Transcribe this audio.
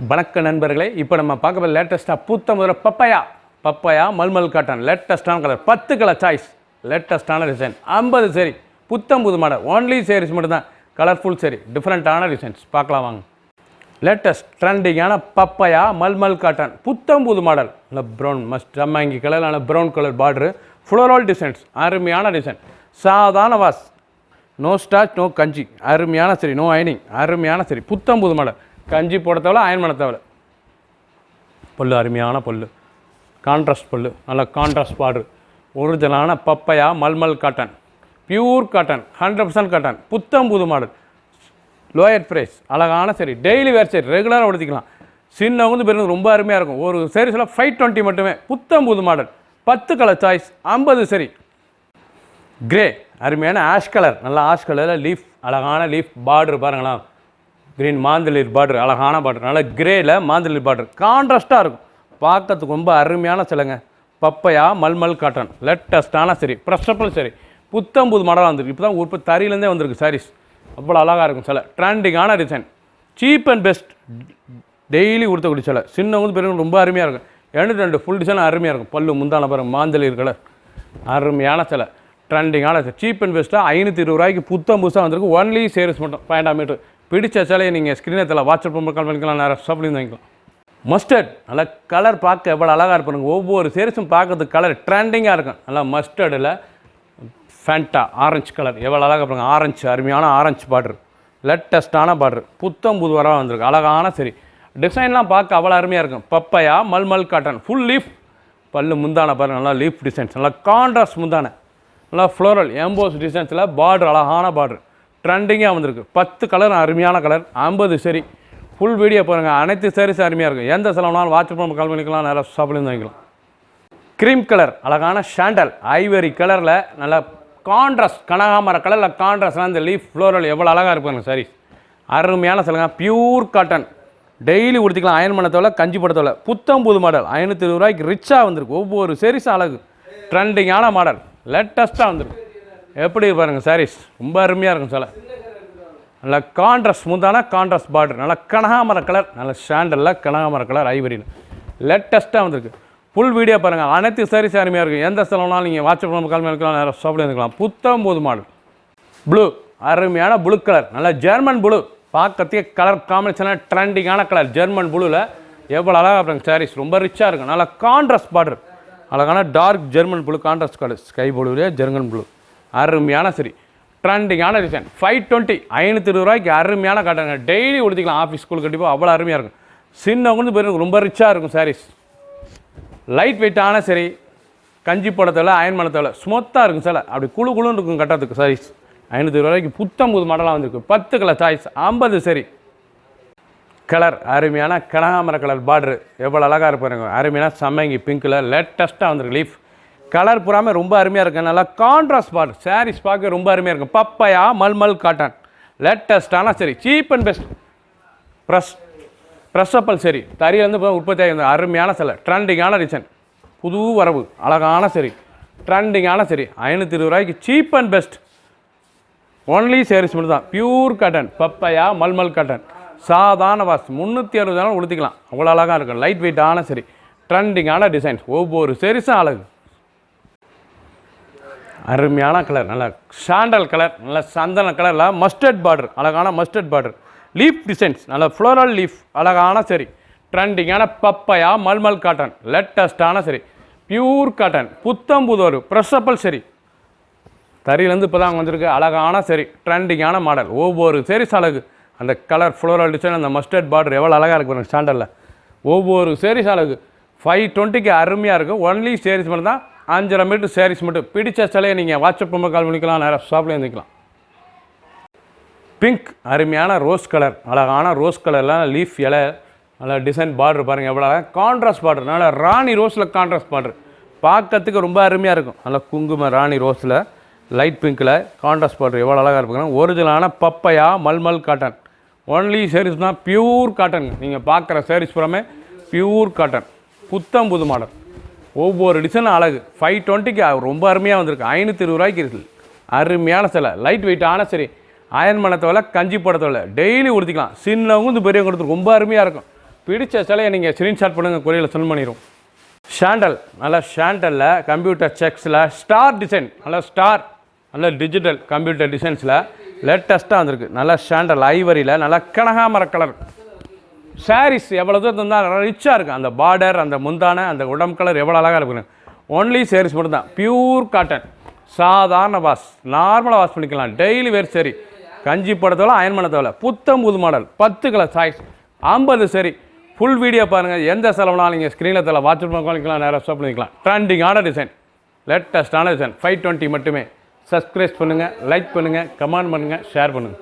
வணக்க நண்பர்களே, இப்போ நம்ம பார்க்க லேட்டஸ்ட்டாக பூத்த முதல்ல பப்பையா மல்மல் காட்டன் லேட்டஸ்ட்டான கலர் 10 கலர் சாய்ஸ், லேட்டஸ்ட்டான டிசைன் 50 சரி, புத்தம் புது மாடல் ஒன்லி சேரீஸ் மட்டும்தான், கலர்ஃபுல் சரி, டிஃப்ரெண்ட்டான டிசைன்ஸ் பார்க்கலாம் வாங்க. லேட்டஸ்ட் ட்ரெண்டிங்கான பப்பையா மல்மல் காட்டன் புத்தம் புது மாடல், இல்லை ப்ரௌன் மஸ்ட் ஜம்மாங்கி கலர், நல்ல brown colour border, floral designs, அருமையான டிசைன், சாதாரண வாஸ், நோ ஸ்டார்ச் நோ கஞ்சி, அருமையான சரி, நோ அயனிங், அருமையான சரி, புத்தம் புது மாடல், கஞ்சி போட தேவை, அயன் பண்ண தேவை, பல்லு அருமையான பல்லு, கான்ட்ராஸ்ட் பல்லு, நல்ல கான்ட்ராஸ்ட் பார்டர், ஒரிஜினலான papaya mulmul cotton, pure cotton, 100% cotton, புத்தம் புது மாடல், லோயர் ப்ரைஸ், அழகான சரி, டெய்லி வேர் சரி, ரெகுலராக உடுத்திக்கலாம், சின்னவங்க பெருங்க ரொம்ப அருமையாக இருக்கும். ஒரு சீரீஸில் 520 மட்டுமே, புத்தம் புது மாடல், 10 கலர் சாய்ஸ், 50 சரி. கிரே அருமையான ஆஷ் கலர், நல்லா ஆஷ் கலரில் லீஃப், அழகான லீஃப் பார்டர் பாருங்களா, க்ரீன் மாந்தளிர் பார்டர், அழகான பார்டர், நல்லா கிரேயில் மாந்தளிர் பார்டர், கான்ட்ராஸ்ட்டாக இருக்கும், பார்க்கறதுக்கு ரொம்ப அருமையான சிலைங்க. பப்பையா மல்மல் காட்டன், லேட்டஸ்ட்டான சரி, ப்ரெஸ்டபிள் சரி, புத்தம் புது மாடலாக வந்துருக்கு, இப்போ தான் உற்பத்தி தறியிலேருந்தே வந்திருக்கு சாரீஸ், அவ்வளோ அழகாக இருக்கும் சிலை, ட்ரெண்டிங்கான design, cheap and best, daily உடுத்தக்கூடிய சிலை, சின்னவங்க பெருங்க ரொம்ப அருமையாக இருக்கும், 2 ஃபுல் டிசைன் அருமையாக இருக்கும், பல்லு முந்தான பாருங்க மாந்தளிர் கலர், அருமையான சிலை, ட்ரெண்டிங்கான சீப் அண்ட் பெஸ்ட்டாக 520 ரூபாய்க்கு புத்தம் புதுசாக வந்திருக்கு, ஒன்லி சேரீஸ் மட்டும் 500 மீட்டர். பிடிச்ச சிலையை நீங்கள் ஸ்க்ரீனத்தில் வாட்ஸ்அப் நம்பர் கால் பண்ணிக்கலாம், நேரம் ஷாப்லேருந்து வாங்கிக்கலாம். மஸ்டர்ட் நல்லா கலர் பார்க்க எவ்வளோ அழகாக இருப்பாங்க, ஒவ்வொரு சேரீஸும் பார்க்கறதுக்கு கலர் ட்ரெண்டிங்காக இருக்கும், நல்லா மஸ்டர்டில் ஃபேண்டா ஆரஞ்சு கலர் எவ்வளோ அழகாக இருப்பாங்க, ஆரஞ்சு அருமையான ஆரஞ்சு பார்டர், லேட்டஸ்ட்டான பார்டர், புத்தம் புதுவராக வந்திருக்கு, அழகான சரி, டிசைன்லாம் பார்க்க அவ்வளோ அருமையாக இருக்கும். Papaya mulmul cotton, full leaf, பல்லு முந்தான பாருங்கள், நல்லா லீஃப் டிசைன்ஸ், நல்லா கான்ட்ராஸ்ட் முந்தான, நல்லா ஃப்ளோரல் எம்போஸ் டிசைன்ஸில் பார்டர், அழகான பார்டர், ட்ரெண்டிங்காக வந்திருக்கு, 10 கலர் அருமையான கலர், 50 சரி. ஃபுல் வீடியோ பாருங்கள், அனைத்து சாரீஸ் அருமையாக இருக்கும், எந்த செலவுனாலும் வாட்ஸ்அப் நம்பர் கால் பண்ணிக்கலாம், நேரம் ஷாப்லேருந்து வாங்கிக்கலாம். க்ரீம் கலர் அழகான ஷாண்டல் ஐவரி கலரில் நல்லா கான்ட்ராஸ்ட், கனகாமர கலரில் கான்ட்ராஸ்ட்லாம் இந்த லீஃப் ஃப்ளோரல் எவ்வளோ அழகாக இருப்பாங்க சாரீஸ், அருமையான சிலங்க, பியூர் காட்டன், டெய்லி உடுத்திக்கலாம், அயன் பண்ண தேவை, கஞ்சி போட தேவை, புத்தம் புது மாடல், 520 ரூபாய்க்கு ரிச்சாக வந்திருக்கு, ஒவ்வொரு சாரீஸும் அழகு, ட்ரெண்டிங்கான மாடல், லேட்டஸ்ட்டாக வந்திருக்கு, எப்படி பாருங்கள் சாரீஸ் ரொம்ப அருமையாக இருக்கும் சில, நல்லா கான்ட்ராஸ்ட் முந்தான கான்ட்ராஸ்ட் பார்டர், நல்லா கனகாமர கலர், நல்ல ஷாண்டலில் கனகாமர கலர் ஐவரியில் லேட்டஸ்ட்டாக வந்திருக்கு. ஃபுல் வீடியோ பாருங்கள், அனைத்து சாரீஸ் அருமையாக இருக்கும், எந்த செலவுனாலும் நீங்கள் வாட்ஸ்அப் நம்பர் கால் பண்ணிக்கலாம், நேரம் ஷாப்பில் இருக்கலாம். புத்தம் புது மாடல் ப்ளூ அருமையான ப்ளூ கலர், நல்லா ஜெர்மன் ப்ளூ, பார்க்கறதுக்கே கலர் காம்பினேஷனாக ட்ரெண்டிங்கான கலர், ஜெர்மன் ப்ளூவில் எவ்வளோ அழகாக இருப்பாங்க சாரீஸ், ரொம்ப ரிச்சாக இருக்கும், நல்லா கான்ட்ராஸ்ட் பார்டர், அழகான dark German blue, contrast colour sky ப்ளூவிலே ஜெர்மன் ப்ளூ, அருமையான சரி, ட்ரெண்டிங்கான டிசைன், 520 520 ரூபாய்க்கு அருமையான காட்டுங்க, டெய்லி உடுத்திக்கலாம், ஆஃபீஸ் ஸ்கூல் கண்டிப்பாக அவ்வளோ அருமையாக இருக்கும், சின்னவங்க பேர் ரொம்ப ரிச்சாக இருக்கும் சாரீஸ், லைட் வெயிட்டான சரி, கஞ்சி போட தேவை, அயன் பண்ண தேவை, ஸ்மூத்தாக இருக்கும் சில, அப்படி குழுன்னு இருக்கும் கட்டத்துக்கு சாரீஸ், 520 ரூபாய்க்கு புத்தம் புது மாடலாக வந்திருக்கு, 10 கலர் சாய்ஸ், 50 சரி. கலர் அருமையான கனகாமர கலர் பார்டரு எவ்வளோ அழகாக இருப்பாருங்க, அருமையான சம்மங்கி பிங்க்கில் லேட்டஸ்ட்டாக வந்திருக்கு லீஃப், கலர் புறாமல் ரொம்ப அருமையாக இருக்குது, நல்லா கான்ட்ராஸ்ட் பார்டர், சாரீஸ் பார்க்க ரொம்ப அருமையாக இருக்கும். பப்பையா மல்மல் காட்டன், லேட்டஸ்ட்டான சரி, சீப் அண்ட் பெஸ்ட், ப்ரெஸ்ஸப்பல் சரி, தறியிலேருந்து உற்பத்தி ஆகி அருமையான சிலை, ட்ரெண்டிங்கான டிசைன், புது வரவு, அழகான சரி, ட்ரெண்டிங்கான சரி, 520 ரூபாய்க்கு cheap and best, only sarees மட்டும் தான், pure cotton, papaya mulmul cotton, சாதாரண வாஸ் 360 நாள் உடுத்திக்கலாம், அவ்வளோ அழகாக இருக்கும், லைட் வெயிட்டான சரி, ட்ரெண்டிங்கான டிசைன்ஸ், ஒவ்வொரு சேரீஸும் அழகு, அருமையான கலர், நல்ல சாண்டல் கலர், நல்ல சந்தன கலரில் மஸ்டர்ட் பார்டர், அழகான மஸ்டர்ட் பார்டர், லீஃப் டிசைன்ஸ், நல்ல ஃப்ளோரல் லீஃப், அழகான சரி, ட்ரெண்டிங்கான பப்பையா மல்மல் காட்டன், லேட்டஸ்ட்டான சரி, பியூர் காட்டன், புத்தம் புதோரு, ப்ரெஸ்ஸப்பல் சரி, தறியிலேருந்து இப்போ தான் வந்திருக்கு, அழகான சரி, ட்ரெண்டிங்கான மாடல், ஒவ்வொரு சேரீஸ் அழகு, அந்த கலர் ஃப்ளோரல் டிசைன், அந்த மஸ்டர்ட் பார்டர் எவ்வளோ அழகாக இருக்குது சாண்டலில், ஒவ்வொரு சேரீஸ் அழகு, 520க்கு அருமையாக இருக்கும், ஒன்லி சேரீஸ் மட்டும் தான், 5.5 மீட்டர் சேரீஸ் மட்டும். பிடிச்ச சிலையை நீங்கள் வாட்ஸ்அப் நம்பர் கால் பண்ணிக்கலாம், நேரம் ஷாப்லேயே இருந்துக்கலாம். பிங்க் அருமையான ரோஸ் கலர், அழகான ரோஸ் கலர்லாம் லீஃப் இலை, நல்லா டிசைன் பார்டர் பாருங்கள் எவ்வளோ அழகாக, கான்ட்ராஸ்ட் பார்டர், நல்லா ராணி ரோஸில் கான்ட்ராஸ்ட் பார்டர், பார்க்கறதுக்கு ரொம்ப அருமையாக இருக்கும், நல்லா குங்கும ராணி ரோஸில் லைட் பிங்க்கில் கான்ட்ராஸ்ட் பார்டர் எவ்வளோ அழகாக இருப்பாங்க. ஒரிஜினலான papaya mulmul cotton, only sarees தான், பியூர் காட்டன், நீங்கள் பார்க்குற சேரீஸ் புறமே பியூர் காட்டன், புத்தம் புது மாடல், ஒவ்வொரு டிசைனும் அழகு, 520க்கு ரொம்ப அருமையாக வந்திருக்கு, 520 ரூபாய்க்கு இருக்குது, அருமையான சிலை, லைட் வெயிட்டான சரி, அயன் பண்ண தேவை, கஞ்சி போட தேவை, டெய்லி உடுத்திக்கலாம், சின்னவங்க இந்த பெரியவங்க கொடுத்து ரொம்ப அருமையாக இருக்கும், பிடிச்ச சிலையை நீங்கள் ஸ்க்ரீன்ஷாட் பண்ணுங்கள், கொரியரில் சென்ட் பண்ணிடும். ஷாண்டல், நல்லா ஷாண்டலில் கம்ப்யூட்டர் செக்ஸில் ஸ்டார் டிசைன், நல்லா ஸ்டார், நல்ல டிஜிட்டல் கம்ப்யூட்டர் டிசைன்ஸில் லேட்டஸ்ட்டாக வந்திருக்கு. நல்லா ஷாண்டல் ஐவரியில் நல்லா கனகாமர கலர். சாரீஸ் எவ்வளோ தூரம் இருந்தால் ரிச்சாக இருக்குது. அந்த பார்டர், அந்த முந்தான, அந்த உடம்பு கலர் எவ்வளோ அழகாக இருக்குங்க. ஒன்லி சாரீஸ் மட்டும் தான், பியூர் காட்டன், சாதாரண வாஷ், நார்மலாக வாஷ் பண்ணிக்கலாம். டெய்லி வேர் சரி, கஞ்சி போடத்தோல அயன் பண்ண தேவை. புத்தம் புது மாடல், 10 கலர் சாய்ஸ், 50 சரி. ஃபுல் வீடியோ பாருங்கள். எந்த செலவுனாலும் நீங்கள் ஸ்க்ரீனில் தலை வாட்ஸ்அப் பண்ணிக்கலாம், நேராக ஸ்டாப் பண்ணிக்கலாம். ட்ரெண்டிங்கான டிசைன், லேட்டஸ்டான டிசைன், 520 மட்டுமே. சப்ஸ்கிரைப் பண்ணுங்கள், லைக் பண்ணுங்கள், கமெண்ட் பண்ணுங்கள், ஷேர் பண்ணுங்கள்.